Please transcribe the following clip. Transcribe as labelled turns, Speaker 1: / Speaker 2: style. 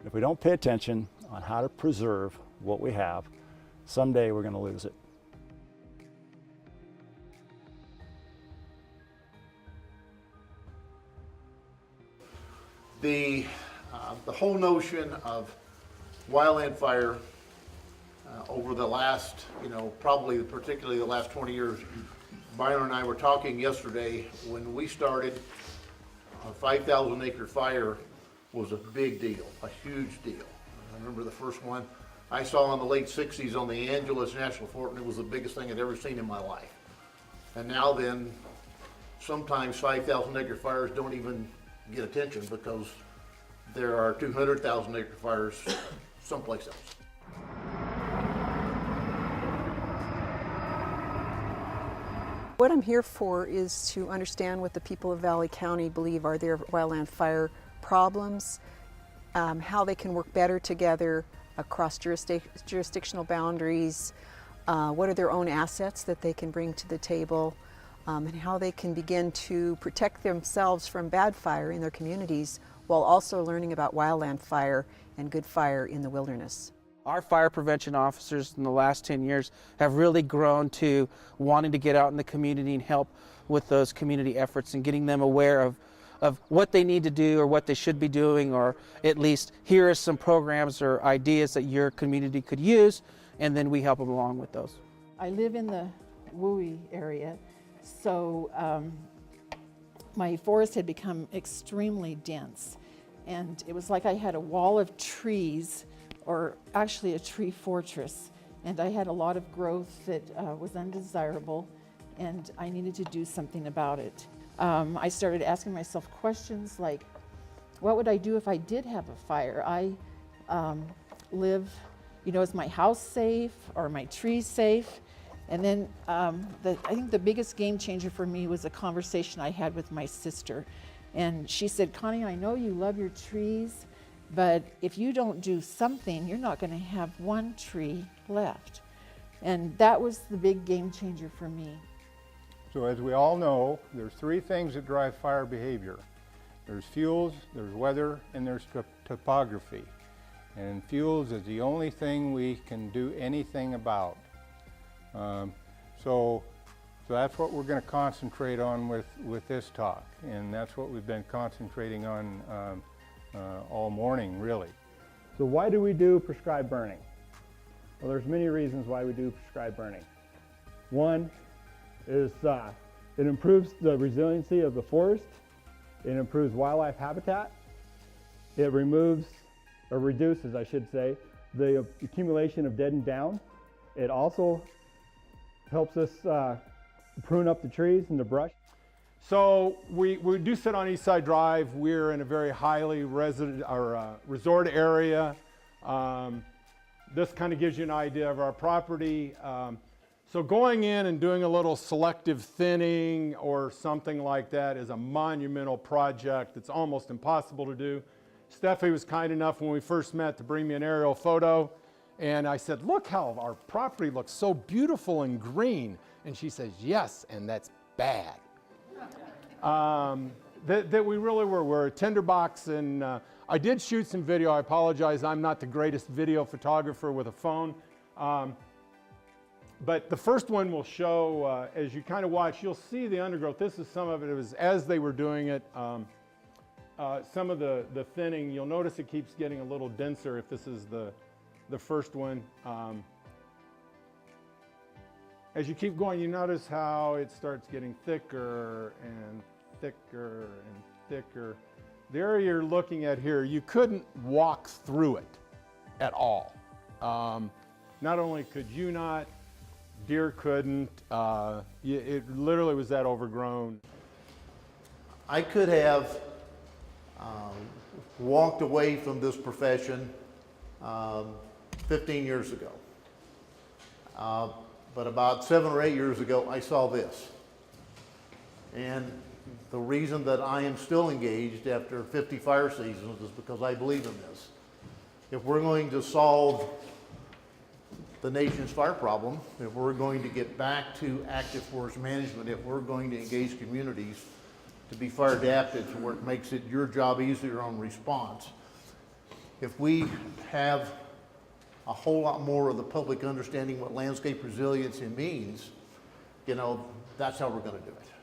Speaker 1: If we don't pay attention on how to preserve what we have, someday we're going to lose it.
Speaker 2: The whole notion of wildland fire over the last, probably particularly the last 20 years, Byron and I were talking yesterday, when we started, a 5,000 acre fire was a big deal, a huge deal. I remember the first one I saw in the late 60s on the Angeles National Forest, and it was the biggest thing I'd ever seen in my life. And now then, sometimes 5,000 acre fires don't even get attention because there are 200,000 acre fires someplace else.
Speaker 3: What I'm here for is to understand what the people of Valley County believe are their wildland fire problems, how they can work better together across jurisdictional boundaries, what are their own assets that they can bring to the table, and how they can begin to protect themselves from bad fire in their communities while also learning about wildland fire and good fire in the wilderness.
Speaker 4: Our fire prevention officers in the last 10 years have really grown to wanting to get out in the community and help with those community efforts and getting them aware of what they need to do or what they should be doing, or at least here are some programs or ideas that your community could use, and then we help them along with those.
Speaker 5: I live in the Wooey area, so my forest had become extremely dense, and it was like I had a wall of trees, or actually a tree fortress, and I had a lot of growth that was undesirable, and I needed to do something about it. I started asking myself questions like, what would I do if I did have a fire? I live, is my house safe? Are my trees safe? And then I think the biggest game changer for me was a conversation I had with my sister. And she said, Connie, I know you love your trees, but if you don't do something, you're not going to have one tree left. And that was the big game changer for me.
Speaker 6: So as we all know, there's three things that drive fire behavior. There's fuels, there's weather, and there's topography. And fuels is the only thing we can do anything about. So that's what we're going to concentrate on with this talk. And that's what we've been concentrating on all morning, really.
Speaker 7: So why do we do prescribed burning? Well, there's many reasons why we do prescribed burning. One is it improves the resiliency of the forest, it improves wildlife habitat, it removes, or reduces, I should say, the accumulation of dead and down. It also helps us prune up the trees and the brush.
Speaker 6: So we do sit on East Side Drive. We're in a very highly resort area. This kind of gives you an idea of our property. So going in and doing a little selective thinning or something like that is a monumental project. It's almost impossible to do. Steffi was kind enough when we first met to bring me an aerial photo. And I said, look how our property looks so beautiful and green. And she says, yes, and that's bad. That we really were. We're a tinderbox, and I did shoot some video. I apologize, I'm not the greatest video photographer with a phone. But the first one will show, as you kind of watch, you'll see the undergrowth. This is some of it. It was as they were doing it. Some of the thinning, you'll notice it keeps getting a little denser if this is the first one. As you keep going, you notice how it starts getting thicker and thicker and thicker. The area you're looking at here, you couldn't walk through it at all. Not only could you not, deer couldn't, it literally was that overgrown.
Speaker 2: I could have walked away from this profession 15 years ago. But about 7 or 8 years ago, I saw this. And the reason that I am still engaged after 50 fire seasons is because I believe in this. If we're going to solve the nation's fire problem, if we're going to get back to active forest management, if we're going to engage communities to be fire adapted to where it makes it your job easier on response, if we have a whole lot more of the public understanding what landscape resiliency means, you know, that's how we're going to do it.